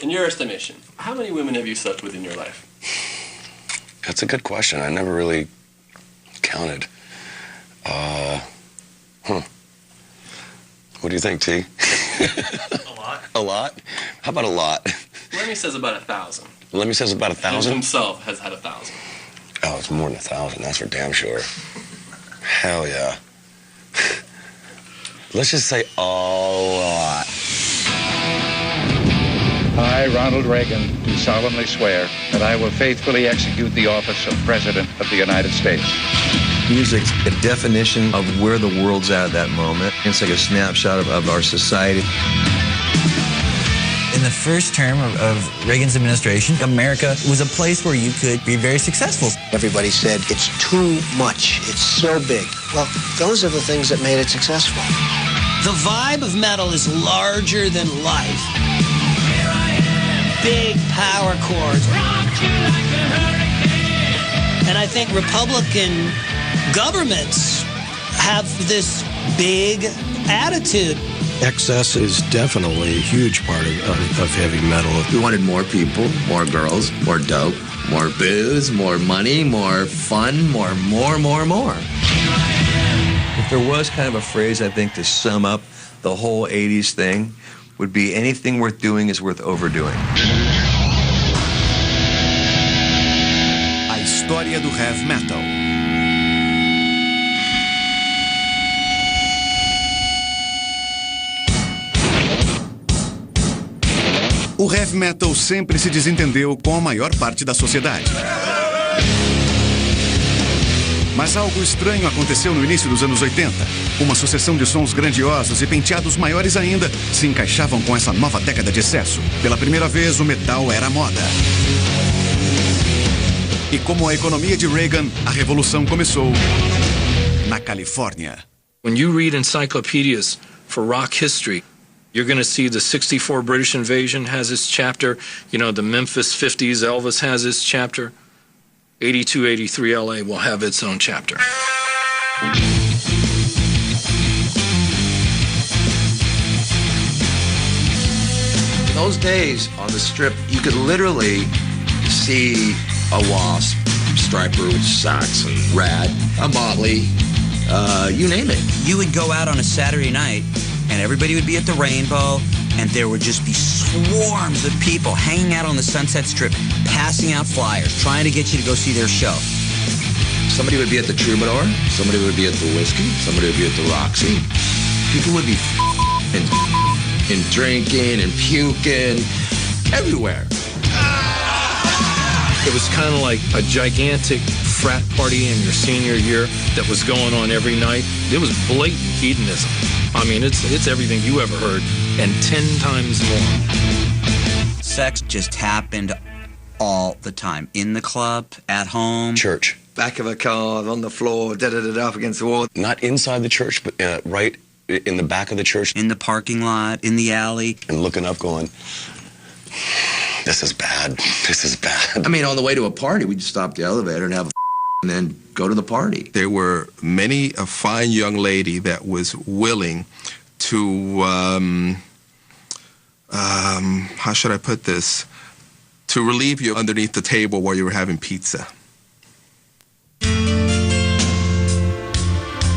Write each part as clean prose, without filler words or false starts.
In your estimation, how many women have you slept with in your life? That's a good question. I never really counted. What do you think, T? A lot. A lot? How about a lot? Lemmy says about 1,000. Lemmy says about 1,000? He himself has had 1,000. Oh, it's more than 1,000. That's for damn sure. Hell yeah. Let's just say a lot. I, Ronald Reagan, do solemnly swear that I will faithfully execute the office of President of the United States. Music's a definition of where the world's at that moment. It's like a snapshot of our society. In the first term of Reagan's administration, America was a place where you could be very successful. Everybody said, it's too much, it's so big. Well, those are the things that made it successful. The vibe of metal is larger than life. Big power chords. And I think Republican governments have this big attitude. Excess is definitely a huge part of heavy metal. We wanted more people, more girls, more dope, more booze, more money, more fun, more. If there was kind of a phrase, I think, to sum up the whole 80s thing, would be anything worth doing is worth overdoing. A história do heavy metal. O heavy metal sempre se desentendeu com a maior parte da sociedade. Mas algo estranho aconteceu no início dos anos 80. Uma sucessão de sons grandiosos e penteados maiores ainda se encaixavam com essa nova década de excesso. Pela primeira vez, o metal era moda. E como a economia de Reagan, a revolução começou na Califórnia. When you read encyclopedias for rock history, you're going to see the 64 British invasion has its chapter. You know, the Memphis 50s, Elvis has its chapter. 82, 83 LA will have its own chapter. In those days on the Strip, you could literally see a Wasp, Striper, Saxon, Rad, a Motley, you name it. You would go out on a Saturday night, and everybody would be at the Rainbow, and there would just be swarms of people hanging out on the Sunset Strip, passing out flyers, trying to get you to go see their show. Somebody would be at the Troubadour, somebody would be at the Whiskey, somebody would be at the Roxy. People would be and drinking and puking everywhere. It was kind of like a gigantic frat party in your senior year that was going on every night. It was blatant hedonism. I mean, it's everything you ever heard, and 10 times more. Sex just happened all the time. In the club, at home. Church. Back of a car, on the floor, up against the wall. Not inside the church, but right in the back of the church. In the parking lot, in the alley. And looking up going, this is bad. This is bad. I mean, on the way to a party, we'd stop the elevator and have a and then go to the party. There were many a fine young lady that was willing to, how should I put this, to relieve you underneath the table while you were having pizza.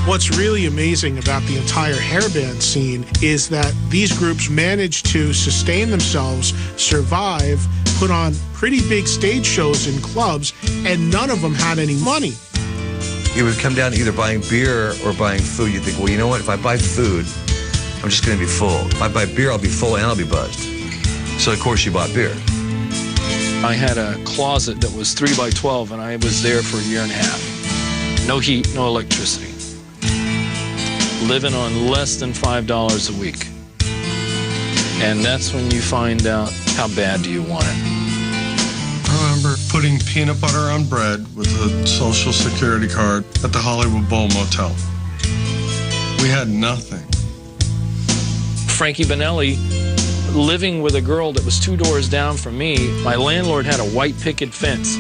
What's really amazing about the entire hairband scene is that these groups managed to sustain themselves, survive, put on pretty big stage shows in clubs, and none of them had any money. It would come down to either buying beer or buying food. You think, well, you know what? If I buy food, I'm just going to be full. If I buy beer, I'll be full and I'll be buzzed. So, of course, you bought beer. I had a closet that was 3 by 12, and I was there for a year and a half. No heat, no electricity. Living on less than $5 a week. And that's when you find out how bad do you want it. I remember putting peanut butter on bread with a Social Security card at the Hollywood Bowl Motel. We had nothing. Frankie Bonelli, living with a girl that was 2 doors down from me, my landlord had a white picket fence.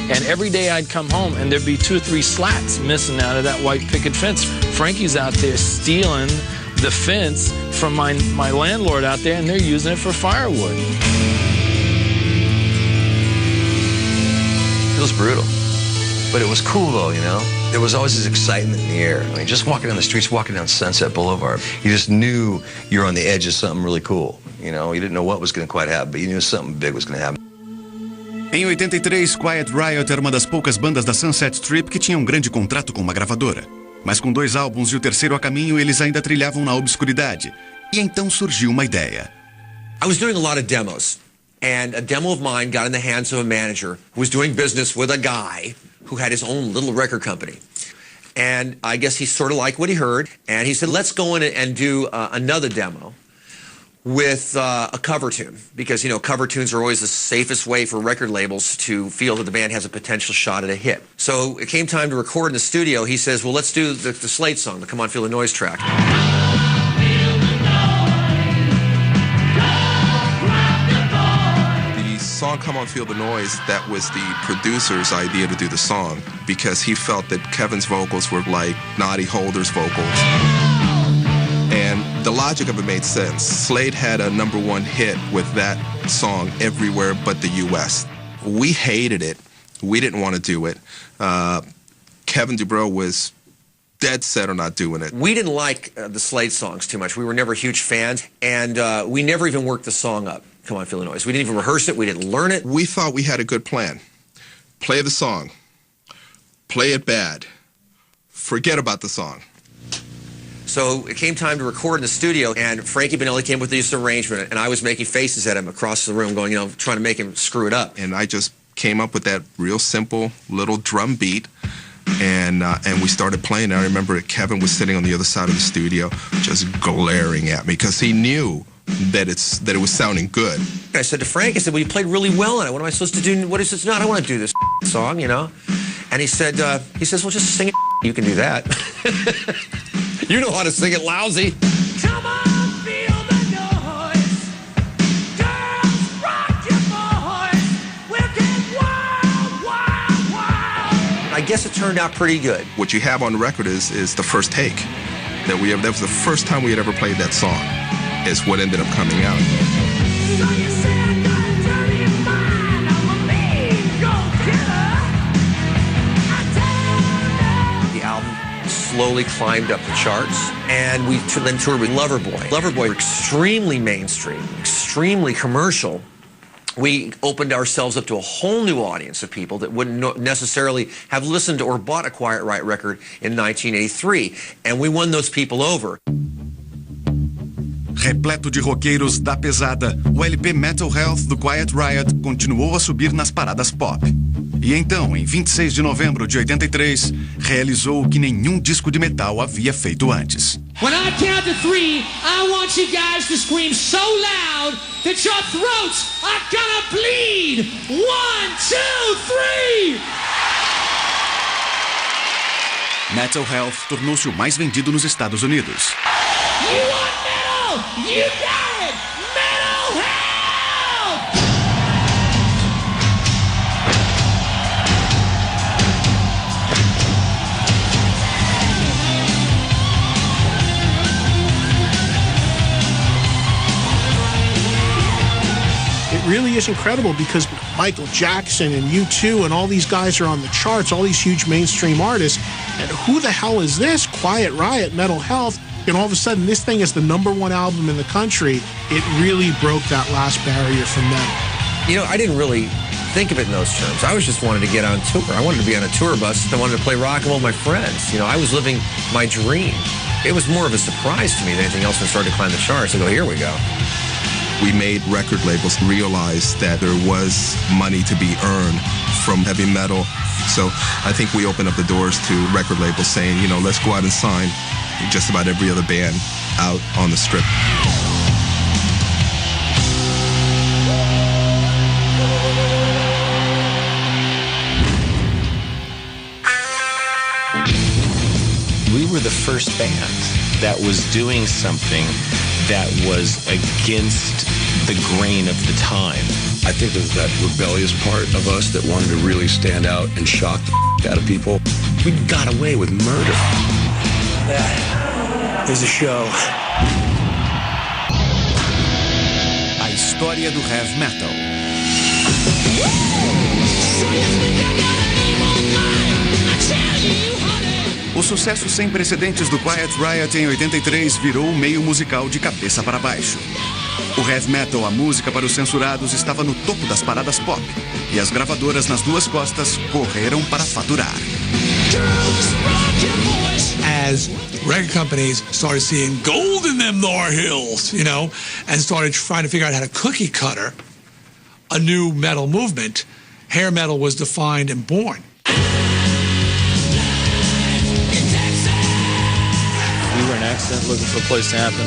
And every day I'd come home and there'd be 2 or 3 slats missing out of that white picket fence. Frankie's out there stealing the fence from my landlord out there, and they're using it for firewood. It was brutal. But it was cool, though, you know? There was always this excitement in the air. I mean, just walking down the streets, walking down Sunset Boulevard, you just knew you were on the edge of something really cool. You know, you didn't know what was going to quite happen, but you knew something big was going to happen. Em 83, Quiet Riot era uma das poucas bandas da Sunset Strip que tinha um grande contrato com uma gravadora. Mas com 2 álbuns e o terceiro a caminho, eles ainda trilhavam na obscuridade. E então surgiu uma ideia. I was doing a lot of demos, and a demo of mine got in the hands of a manager who was doing business with a guy who had his own little record company. And I guess he sort of liked what he heard, and he said, let's go in and do another demo with a cover tune, because, you know, cover tunes are always the safest way for record labels to feel that the band has a potential shot at a hit. So it came time to record in the studio. He says, well, let's do the Slade song, the Come On Feel the Noise track. The song Come On Feel the Noise, that was the producer's idea to do the song, because he felt that Kevin's vocals were like Noddy Holder's vocals. And the logic of it made sense. Slade had a #1 hit with that song everywhere but the U.S. We hated it. We didn't want to do it. Kevin Dubrow was dead set on not doing it. We didn't like the Slade songs too much. We were never huge fans, and we never even worked the song up, Come On Feel the Noise. We didn't even rehearse it. We didn't learn it. We thought we had a good plan. Play the song. Play it bad. Forget about the song. So it came time to record in the studio, and Frankie Banelli came with this arrangement, and I was making faces at him across the room going, you know, trying to make him screw it up. And I just came up with that real simple little drum beat, and we started playing. And I remember Kevin was sitting on the other side of the studio just glaring at me because he knew that it was sounding good. I said to Frank, I said, well, you played really well on it. What am I supposed to do? What is this? No, I don't want to do this song, you know. And he says, well, just sing it. You can do that. You know how to sing it lousy. Come on, feel the noise. Girls, rock your voice. We'll get wild, wild, wild. I guess it turned out pretty good. What you have on the record is the first take that we have. That was the first time we had ever played that song. Is what ended up coming out. So you say I got a dirty mind. I'm a mean go-getter. I tell you. The album slowly climbed up the charts, and we then toured with Loverboy. Loverboy, extremely mainstream, extremely commercial. We opened ourselves up to a whole new audience of people that wouldn't necessarily have listened or bought a Quiet Riot record in 1983, and we won those people over. Repleto de roqueiros da pesada, o LP Mental Health do Quiet Riot continuou a subir nas paradas pop. E então, em 26 de novembro de 83, realizou o que nenhum disco de metal havia feito antes. When I count to 3, I want you guys to scream so loud that your throats are gonna bleed. 1, 2, 3! Mental Health tornou-se o mais vendido nos Estados Unidos. You want metal? You got it! Mental Health! It really is incredible because Michael Jackson and U2 and all these guys are on the charts, all these huge mainstream artists. And who the hell is this? Quiet Riot, Mental Health. And all of a sudden, this thing is the #1 album in the country. It really broke that last barrier for metal. You know, I didn't really think of it in those terms. I was just wanted to get on tour. I wanted to be on a tour bus. I wanted to play rock and roll with my friends. You know, I was living my dream. It was more of a surprise to me than anything else when it started to climb the charts. I go, here we go. We made record labels realize that there was money to be earned from heavy metal. So I think we opened up the doors to record labels saying, you know, let's go out and sign just about every other band out on the strip. We were the first band that was doing something that was against the grain of the time. I think there's that rebellious part of us that wanted to really stand out and shock the out of people. We got away with murder. That is a show. A história do heavy metal. O sucesso sem precedentes do Quiet Riot em 83 virou o meio musical de cabeça para baixo. O heavy metal, a música para os censurados, estava no topo das paradas pop. E as gravadoras nas duas costas correram para faturar. As record companies started seeing gold in them thar hills, you know, and started trying to figure out how to cookie cutter a new metal movement, hair metal was defined and born. We were an accident looking for a place to happen.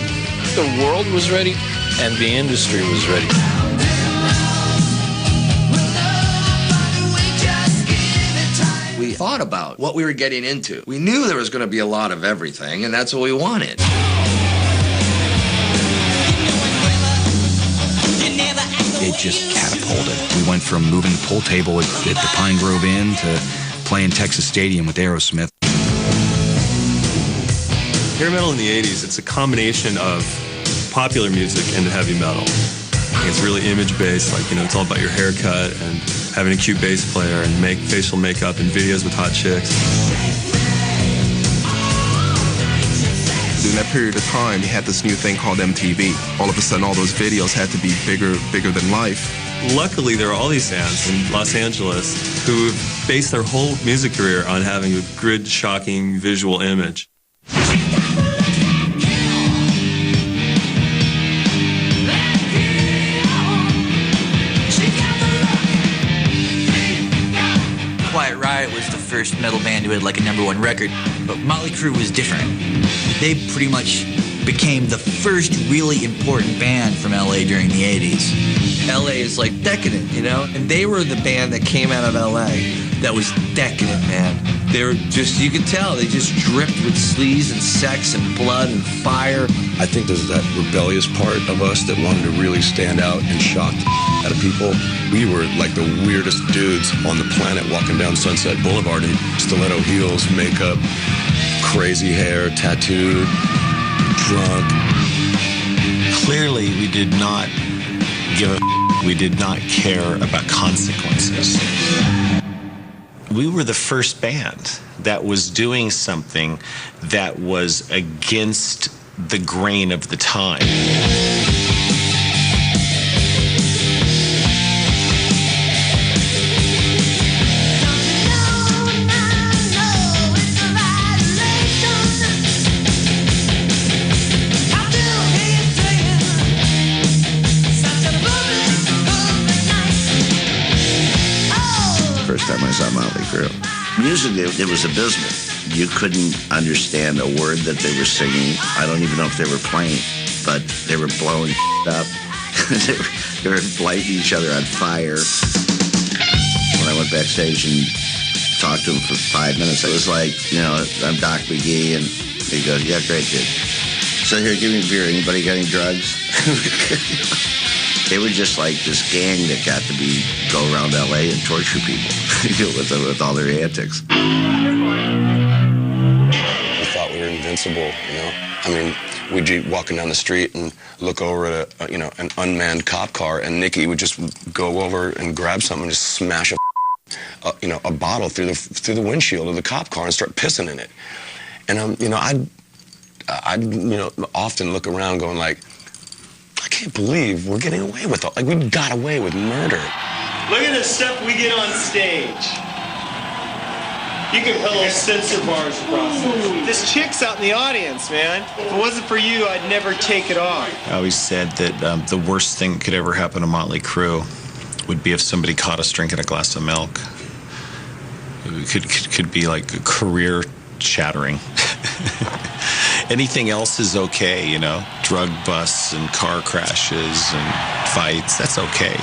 The world was ready, and the industry was ready. We thought about what we were getting into. We knew there was going to be a lot of everything, and that's what we wanted. It just catapulted. We went from moving the pool table at the Pine Grove Inn to playing Texas Stadium with Aerosmith. Hair metal in the 80s, it's a combination of popular music and heavy metal. It's really image-based, like, you know, it's all about your haircut and having a cute bass player and facial makeup and videos with hot chicks. During that period of time, you had this new thing called MTV. All of a sudden, all those videos had to be bigger than life. Luckily, there are all these bands in Los Angeles who base their whole music career on having a grid-shocking visual image. Quiet Riot was the first metal band who had like a #1 record, but Motley Crue was different. They pretty much became the first really important band from LA during the 80s. LA is like decadent, you know? And they were the band that came out of LA that was decadent, man. They were just, you could tell, they just dripped with sleaze and sex and blood and fire. I think there's that rebellious part of us that wanted to really stand out and shock the out of people. We were like the weirdest dudes on the planet walking down Sunset Boulevard in stiletto heels, makeup, crazy hair, tattooed, drunk. Clearly, we did not give a we did not care about consequences. We were the first band that was doing something that was against the grain of the time. First time I saw Motley Crue. Musically, it was abysmal. You couldn't understand a word that they were singing. I don't even know if they were playing, but they were blowing up. they were lighting each other on fire. When I went backstage and talked to him for 5 minutes, it was like, you know, I'm Doc McGee, and he goes, yeah, great, dude. So here, give me a beer. Anybody got any drugs? They were just like this gang that got to go around LA and torture people with all their antics. We thought we were invincible, you know? I mean, we'd be walking down the street and look over at an unmanned cop car, and Nikki would just go over and grab something and just smash a bottle through the windshield of the cop car and start pissing in it. And I'd often look around going like, I can't believe we're getting away with it. Like, we got away with murder. Look at the stuff we get on stage. You can put little censor bars across it. This chick's out in the audience, man. If it wasn't for you, I'd never take it off. I always said that the worst thing that could ever happen to Motley Crue would be if somebody caught us drinking a glass of milk. It could be like a career shattering. Anything else is okay, you know? Drug busts and car crashes and fights, that's okay.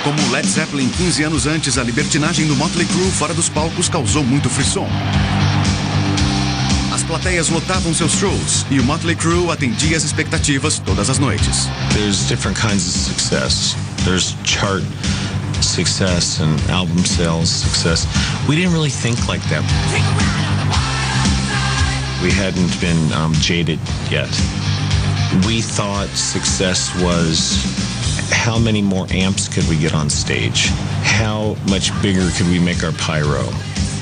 Como Led Zeppelin 15 anos antes, a libertinagem do Motley Crue fora dos palcos causou muito frisson. As plateias lotavam seus shows e o Motley Crue atendia as expectativas todas as noites. There's different kinds of success. There's chart success and album sales success. We didn't really think like that. We hadn't been jaded yet. We thought success was how many more amps could we get on stage? How much bigger could we make our pyro?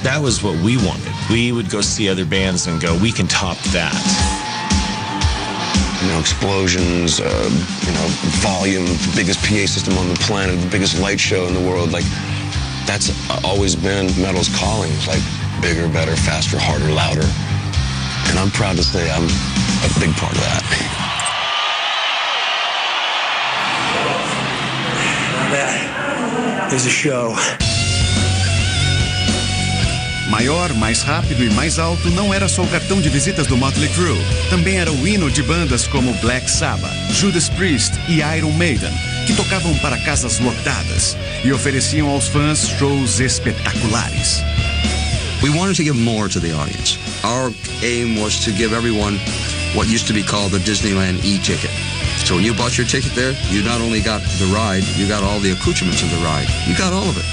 That was what we wanted. We would go see other bands and go, we can top that. You know, explosions, volume, the biggest PA system on the planet, the biggest light show in the world. Like, that's always been metal's calling. It's like bigger, better, faster, harder, louder. And I'm proud to say I'm a big part of that. That is a show. Maior, mais rápido e mais alto não era só o cartão de visitas do Motley Crue. Também era o hino de bandas como Black Sabbath, Judas Priest e Iron Maiden, que tocavam para casas lotadas e ofereciam aos fãs shows espetaculares. We wanted to give more to the audience. Our aim was to give everyone what used to be called the Disneyland e-ticket. So when you bought your ticket there, you not only got the ride, you got all the accoutrements of the ride. You got all of it.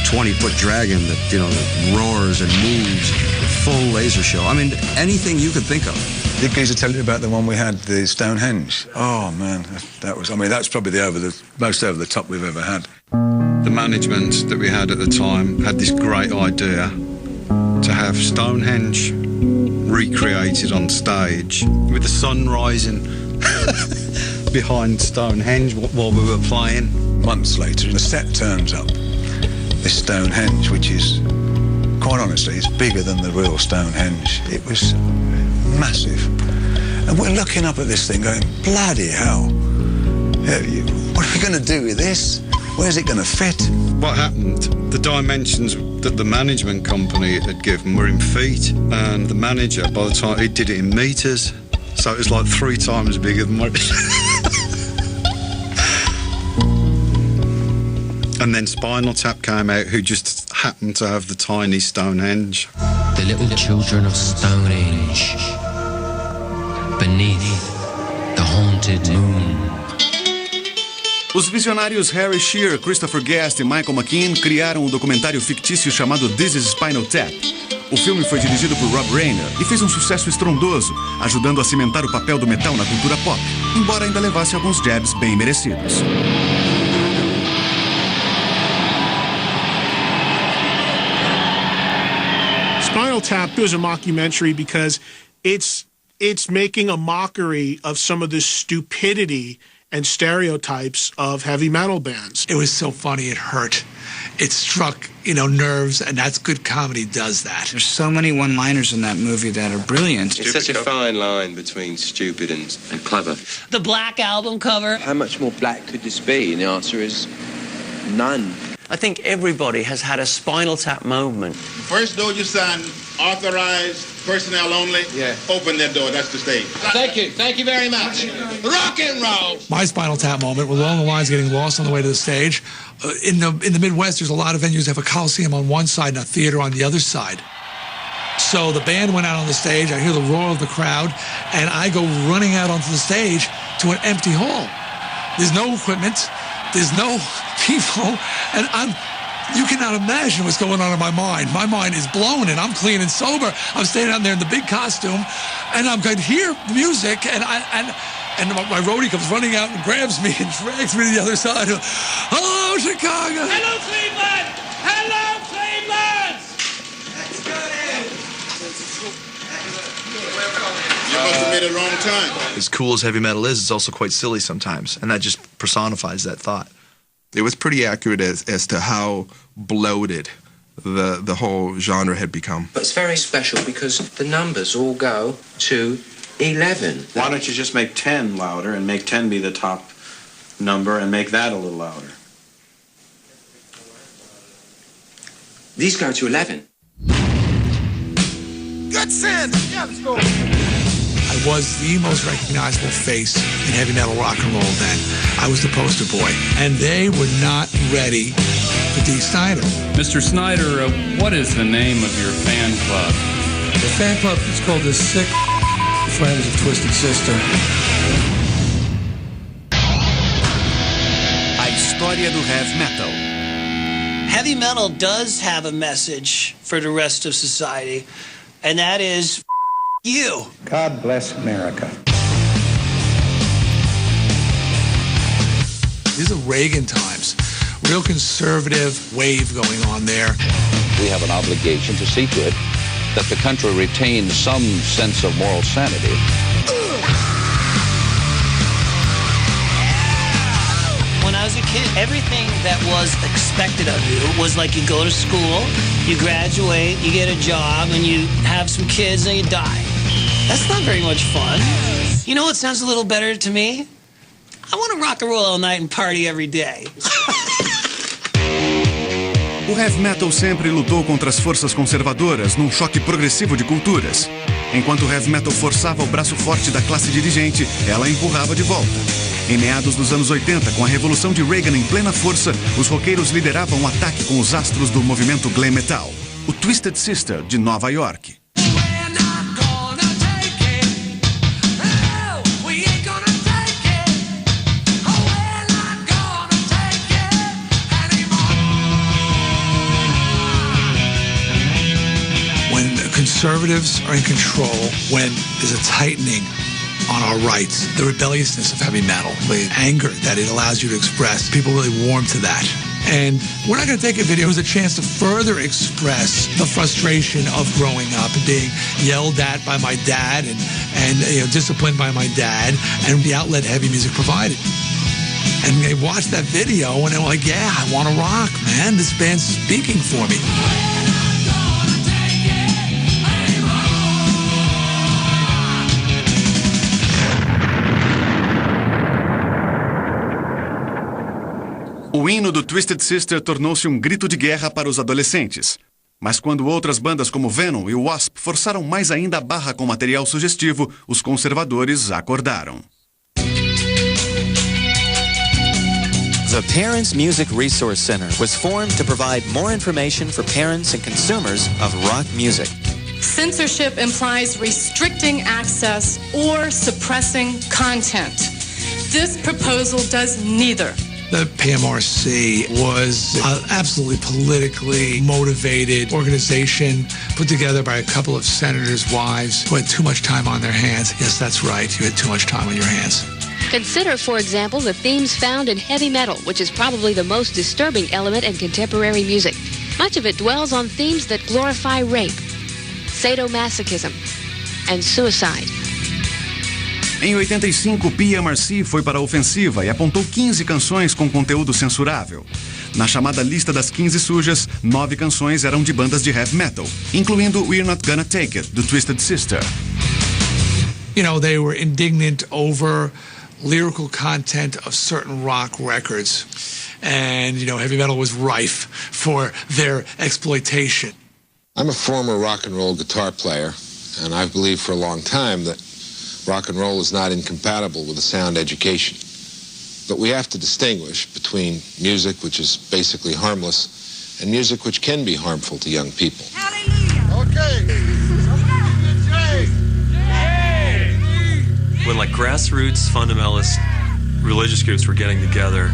20-foot dragon that, that roars and moves, full laser show. I mean, anything you could think of. Did Geezer tell you about the one we had, the Stonehenge? Oh, man, that's probably the most over the top we've ever had. The management that we had at the time had this great idea to have Stonehenge recreated on stage with the sun rising behind Stonehenge while we were playing. Months later, the set turns up. This Stonehenge, which is, quite honestly, it's bigger than the real Stonehenge. It was massive. And we're looking up at this thing going, bloody hell. What are we going to do with this? Where's it going to fit? What happened, the dimensions that the management company had given were in feet, and the manager, by the time he did it in meters, so it was like 3 times bigger than what And then Spinal Tap came out, who just happened to have the tiny Stonehenge. The little children of Stonehenge, beneath the haunted moon. Os visionários Harry Shearer, Christopher Guest e Michael McKean criaram um documentário fictício chamado This is Spinal Tap. O filme foi dirigido por Rob Reiner e fez um sucesso estrondoso, ajudando a cimentar o papel do metal na cultura pop, embora ainda levasse alguns jabs bem merecidos. Spinal Tap was a mockumentary because it's making a mockery of some of the stupidity and stereotypes of heavy metal bands. It was so funny, it hurt. It struck, nerves, and that's good comedy does that. There's so many one-liners in that movie that are brilliant. It's such a fine line between stupid and clever. The Black Album cover. How much more black could this be? And the answer is none. I think everybody has had a Spinal Tap moment. First door you sign, authorized personnel only. Yeah. Open that door. That's the stage. Thank you. Thank you very much. Rock and roll. My Spinal Tap moment was along the lines getting lost on the way to the stage. In the Midwest, there's a lot of venues that have a coliseum on one side and a theater on the other side. So the band went out on the stage. I hear the roar of the crowd, and I go running out onto the stage to an empty hall. There's no equipment. There's no people, and you cannot imagine what's going on in my mind. My mind is blown, and I'm clean and sober. I'm standing out there in the big costume, and I'm going to hear the music, and my roadie comes running out and grabs me and drags me to the other side. Hello, Chicago. Hello, Cleveland. Hello, Cleveland. Let's go in. You must have made it wrong time. As cool as heavy metal is, it's also quite silly sometimes, and that just personifies that thought. It was pretty accurate as to how bloated the whole genre had become. But it's very special because the numbers all go to 11. Why don't you just make 10 louder and make 10 be the top number and make that a little louder? These go to 11. Good sense. Yeah, let's go. I was the most recognizable face in heavy metal rock and roll then. I was the poster boy, and they were not ready for Dee Snider. Mr. Snider, what is the name of your fan club? The fan club is called the Sick Friends of Twisted Sister. A história do heavy metal. Heavy metal does have a message for the rest of society, and that is you. God bless America. These are Reagan times. Real conservative wave going on there. We have an obligation to see to it that the country retains some sense of moral sanity. When I was a kid, everything that was expected of you was like you go to school, you graduate, you get a job, and you have some kids, and you die. That's not very much fun. You know what sounds a little better to me? I want to rock and roll all night and party every day. O heavy metal sempre lutou contra as forças conservadoras num choque progressivo de culturas. Enquanto o heavy metal forçava o braço forte da classe dirigente, ela empurrava de volta. Em meados dos anos 80, com a revolução de Reagan em plena força, os roqueiros lideravam um ataque com os astros do movimento glam metal, o Twisted Sister de Nova York. Conservatives are in control when there's a tightening on our rights. The rebelliousness of heavy metal, the anger that it allows you to express, people really warm to that. And we're not going to take a video as a chance to further express the frustration of growing up and being yelled at by my dad and disciplined by my dad, and the outlet heavy music provided. And they watched that video and they were like, yeah, I want to rock, man. This band's speaking for me. O hino do Twisted Sister tornou-se um grito de guerra para os adolescentes. Mas quando outras bandas como Venom e Wasp forçaram mais ainda a barra com material sugestivo, os conservadores acordaram. The Parents Music Resource Center was formed to provide more information for parents and consumers of rock music. Censorship implies restricting access or suppressing content. This proposal does neither. The PMRC was an absolutely politically motivated organization put together by a couple of senators' wives who had too much time on their hands. Yes, that's right. You had too much time on your hands. Consider, for example, the themes found in heavy metal, which is probably the most disturbing element in contemporary music. Much of it dwells on themes that glorify rape, sadomasochism, and suicide. Em 85, PMRC foi para a ofensiva e apontou 15 canções com conteúdo censurável. Na chamada lista das 15 sujas, 9 canções eram de bandas de heavy metal, incluindo We're Not Gonna Take It, do Twisted Sister. You know, they were indignant over lyrical content of certain rock records. And, heavy metal was rife for their exploitation. I'm a former rock and roll guitar player, and I've believed for a long time that rock and roll is not incompatible with a sound education. But we have to distinguish between music, which is basically harmless, and music which can be harmful to young people. Hallelujah! Okay. When grassroots fundamentalist religious groups were getting together,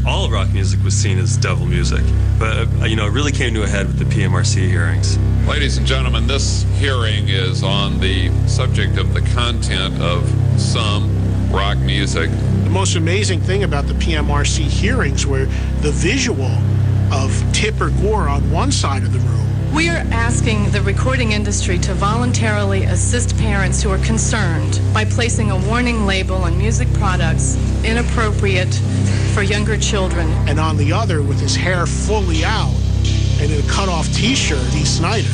all of rock music was seen as devil music. But, it really came to a head with the PMRC hearings. Ladies and gentlemen, this hearing is on the subject of the content of some rock music. The most amazing thing about the PMRC hearings were the visual of Tipper Gore on one side of the room. We are asking the recording industry to voluntarily assist parents who are concerned by placing a warning label on music products inappropriate for younger children. And on the other, with his hair fully out and in a cut-off T-shirt, Dee Snider.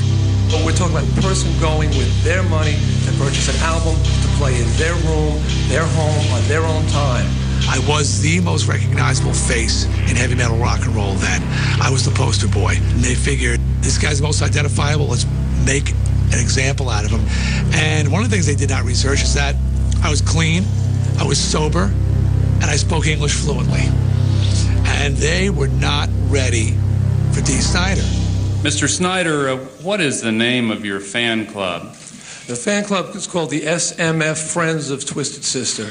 But we're talking about a person going with their money to purchase an album to play in their room, their home, on their own time. I was the most recognizable face in heavy metal rock and roll then. I was the poster boy. And they figured, this guy's the most identifiable, let's make an example out of him. And one of the things they did not research is that I was clean, I was sober, and I spoke English fluently. And they were not ready for Dee Snider. Mr. Snider, what is the name of your fan club? The fan club is called the SMF Friends of Twisted Sister.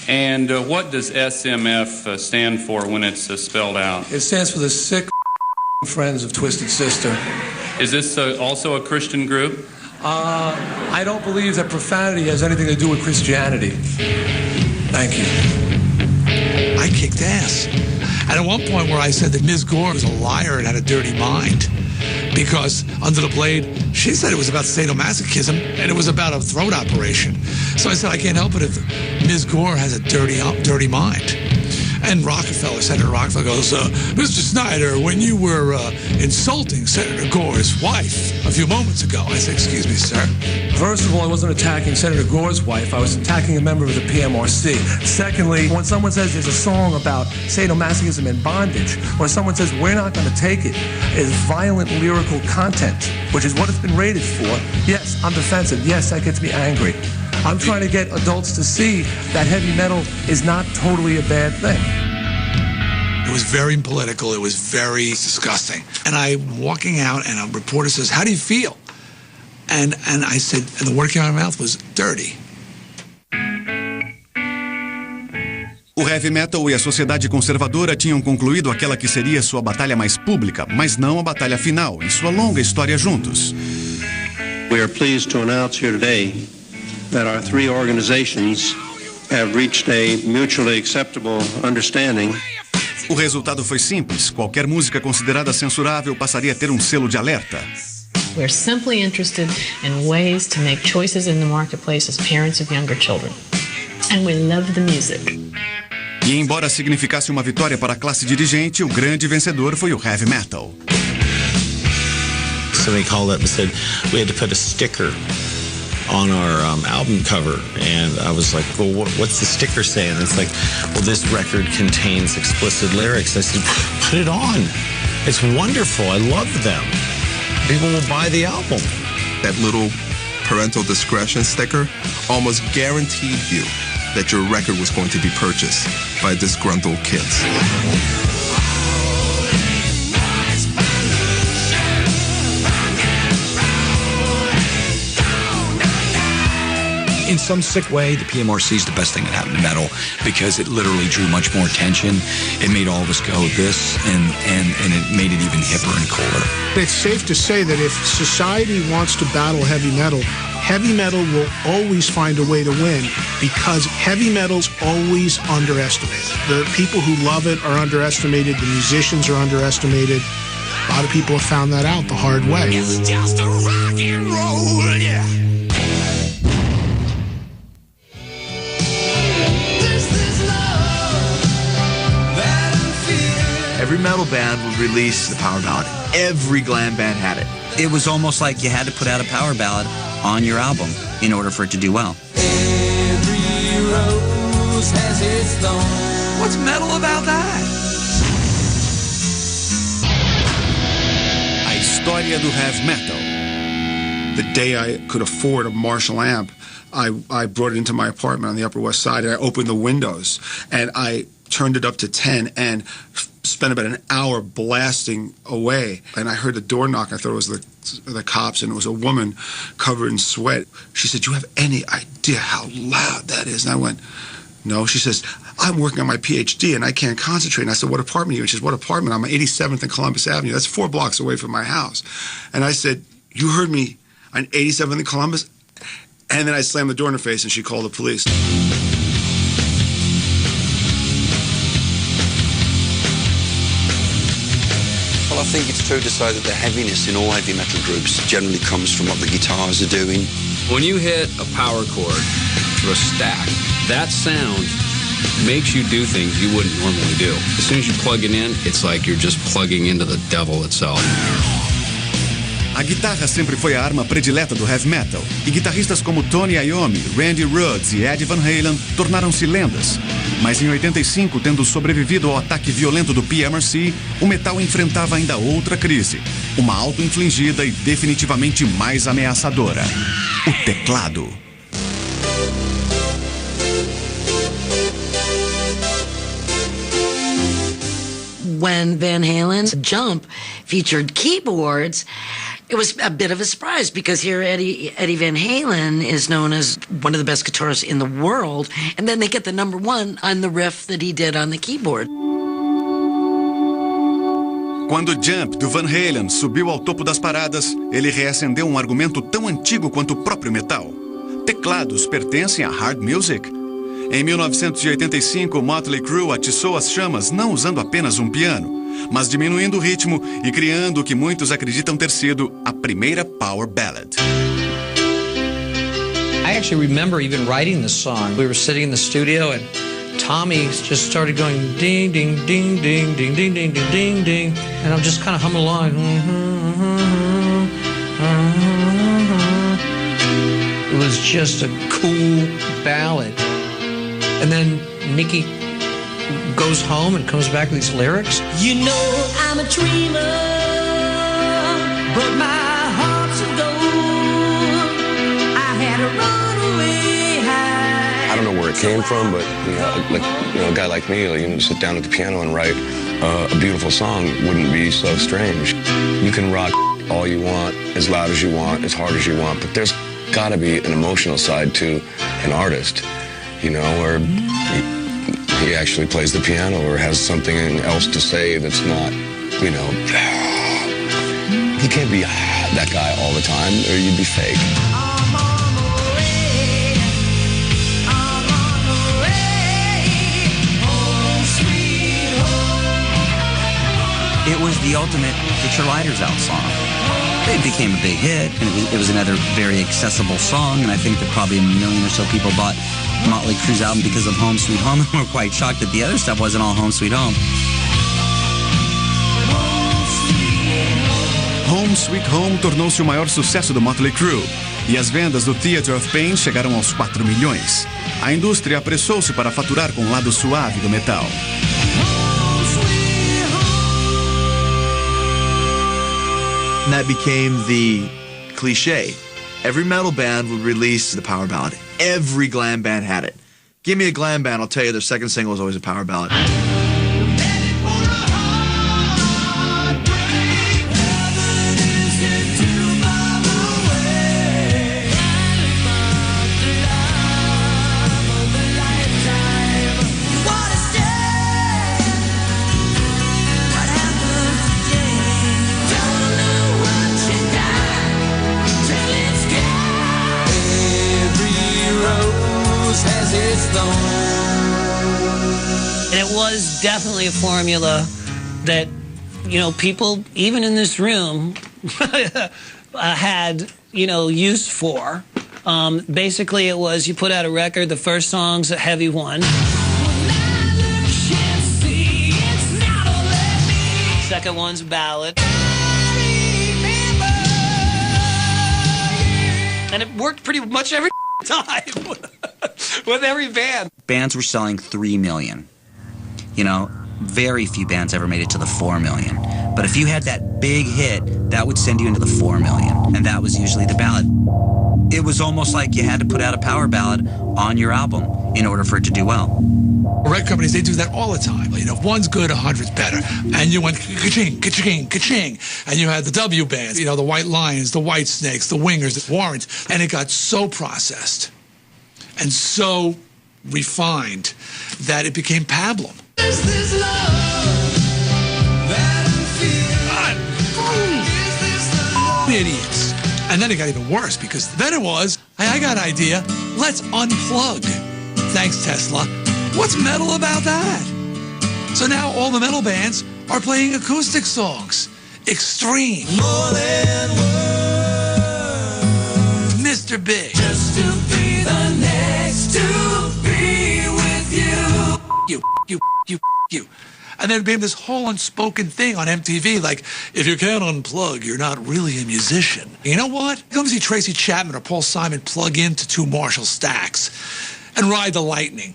And what does SMF stand for when it's spelled out? It stands for the Sick Friends of Twisted Sister. Is this also a Christian group? I don't believe that profanity has anything to do with Christianity. Thank you. I kicked ass. And at one point where I said that Ms. Gore was a liar and had a dirty mind, because Under the Blade, she said it was about sadomasochism and it was about a throat operation. So I said, I can't help it if Ms. Gore has a dirty mind. And Senator Rockefeller goes, Mr. Snyder, when you were insulting Senator Gore's wife a few moments ago. I said, excuse me, sir. First of all, I wasn't attacking Senator Gore's wife. I was attacking a member of the PMRC. Secondly, when someone says there's a song about sadomasochism and bondage, or someone says we're not going to take it, is violent lyrical content, which is what it's been rated for. Yes, I'm defensive. Yes, that gets me angry. I'm trying to get adults to see that heavy metal is not totally a bad thing. It was very political. It was very disgusting. And I'm walking out, and a reporter says, how do you feel? And I said, and the word came out of my mouth was dirty. O heavy metal e a sociedade conservadora tinham concluído aquela que seria sua batalha mais pública, mas não a batalha final, em sua longa história juntos. We are pleased to announce here today that our three organizations have reached a mutually acceptable understanding. O resultado foi simples. Qualquer música considerada censurável passaria a ter um selo de alerta. We're simply interested in ways to make choices in the marketplace as parents of younger children. And we love the music. E embora significasse uma vitória para a classe dirigente, o grande vencedor foi o heavy metal. Somebody called up and said we had to put a sticker on our album cover, and I was like, well, what's the sticker saying? And it's like, well, this record contains explicit lyrics. I said, put it on. It's wonderful. I love them. People will buy the album. That little parental discretion sticker almost guaranteed you that your record was going to be purchased by disgruntled kids. In some sick way, the PMRC is the best thing that happened to metal because it literally drew much more attention. It made all of us go this, and it made it even hipper and cooler. It's safe to say that if society wants to battle heavy metal will always find a way to win because heavy metal's always underestimated. The people who love it are underestimated. The musicians are underestimated. A lot of people have found that out the hard way. It's just a rock and roll, yeah. Every metal band would release the power ballad. Every glam band had it. It was almost like you had to put out a power ballad on your album in order for it to do well. Every rose has its thorn. What's metal about that? A história do heavy metal. The day I could afford a Marshall amp, I brought it into my apartment on the Upper West Side, and I opened the windows, and I turned it up to 10, and spent about an hour blasting away. And I heard the door knock. I thought it was the cops, and it was a woman covered in sweat. She said, "Do you have any idea how loud that is?" And I went, "No." She says, "I'm working on my PhD, and I can't concentrate." And I said, "What apartment are you in?" She says, "What apartment? I'm on 87th and Columbus Avenue. That's 4 blocks away from my house." And I said, "You heard me on 87th and Columbus?" And then I slammed the door in her face, and she called the police. Well, I think it's true to say that the heaviness in all heavy metal groups generally comes from what the guitars are doing. When you hit a power chord or a stack, that sound makes you do things you wouldn't normally do. As soon as you plug it in, it's like you're just plugging into the devil itself. A guitarra sempre foi a arma predileta do heavy metal, e guitarristas como Tony Iommi, Randy Rhoads e Eddie Van Halen tornaram-se lendas. Mas em 85, tendo sobrevivido ao ataque violento do PMRC, o metal enfrentava ainda outra crise, uma auto-infligida e definitivamente mais ameaçadora: o teclado. When Van Halen's Jump featured keyboards, it was a bit of a surprise because here Eddie Van Halen is known as one of the best guitarists in the world, and then they get the #1 on the riff that he did on the keyboard. Quando Jump, do Van Halen, subiu ao topo das paradas, ele reacendeu um argumento tão antigo quanto o próprio metal. Teclados pertencem a hard music. Em 1985, Motley Crue atiçou as chamas não usando apenas um piano, mas diminuindo o ritmo e criando o que muitos acreditam ter sido a primeira power ballad. I actually remember even writing this song. We were sitting in the studio and Tommy just started going ding, ding, ding, ding, ding, ding, ding, ding, ding, ding. And I'm just kind of humming along. It was just a cool ballad. And then Nikki goes home and comes back with these lyrics. You know I'm a dreamer, but my heart's of gold. I had a runaway high. I don't know where it came from, but a guy like me, sit down at the piano and write a beautiful song wouldn't be so strange. You can rock all you want, as loud as you want, as hard as you want, but there's got to be an emotional side to an artist, where he actually plays the piano or has something else to say that's not, he can't be that guy all the time or you'd be fake. It was the ultimate Get Your Lighters Out song. It became a big hit, and it was another very accessible song, and I think that probably 1 million or so people bought Motley Crue's album because of Home Sweet Home, and were quite shocked that the other stuff wasn't all Home Sweet Home. Home Sweet Home tornou-se o maior sucesso do Motley Crue, e as vendas do Theatre of Pain chegaram aos 4 milhões. A indústria apressou-se para faturar com o lado suave do metal. And that became the cliche. Every metal band would release the power ballad. Every glam band had it. Give me a glam band, I'll tell you their second single was always a power ballad. And it was definitely a formula that, people, even in this room, had, use for. Basically, it was you put out a record, the first song's a heavy one. Second one's a ballad. And it worked pretty much every time with every band. Bands were selling 3 million. Very few bands ever made it to the 4 million. But if you had that big hit, that would send you into the 4 million. And that was usually the ballad. It was almost like you had to put out a power ballad on your album in order for it to do well. Record companies, they do that all the time. If one's good, 100's better. And you went ka-ching, ka-ching, ka-ching. And you had the W bands, the White Lions, the White Snakes, the Wingers, the Warrants. And it got so processed and so refined that it became pablum. Idiots. And then it got even worse because then it was, hey, I got an idea. Let's unplug. Thanks, Tesla. What's metal about that? So now all the metal bands are playing acoustic songs. Extreme. More than words. Mr. Big. Just to be the next to be with you. You. And there became this whole unspoken thing on MTV, like, if you can't unplug, you're not really a musician. You know what? Come see Tracy Chapman or Paul Simon plug into 2 Marshall stacks and ride the lightning.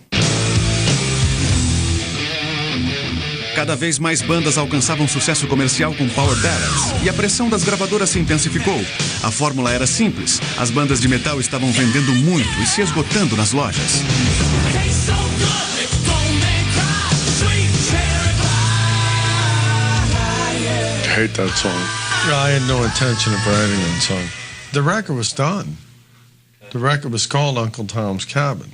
Cada vez mais bandas alcançavam sucesso comercial com power ballads, e a pressão das gravadoras se intensificou. A fórmula era simples, as bandas de metal estavam vendendo muito e se esgotando nas lojas. I hate that song. I had no intention of writing that song. The record was done. The record was called Uncle Tom's Cabin.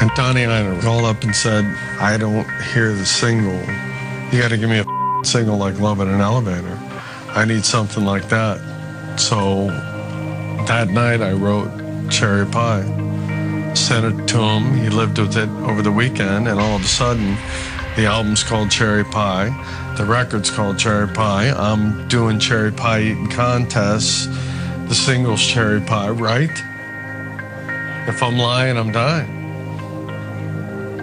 And Donnie Ienner called up and said, I don't hear the single you got to give me a single like Love in an Elevator. I need something like that. So that night I wrote Cherry Pie, sent it to him. He lived with it over the weekend, and all of a sudden the album's called Cherry Pie, the record's called Cherry Pie. I'm doing cherry pie eating contests. The single's Cherry Pie, right? If I'm lying, I'm dying.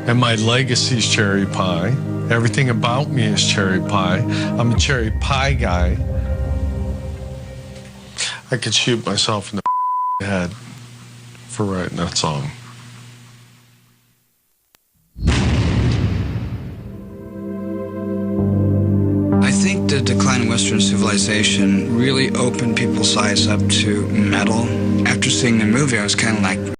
And my legacy's cherry pie. Everything about me is cherry pie. I'm a cherry pie guy. I could shoot myself in the head for writing that song. I think the decline of Western civilization really opened people's eyes up to metal. After seeing the movie, I was kind of like,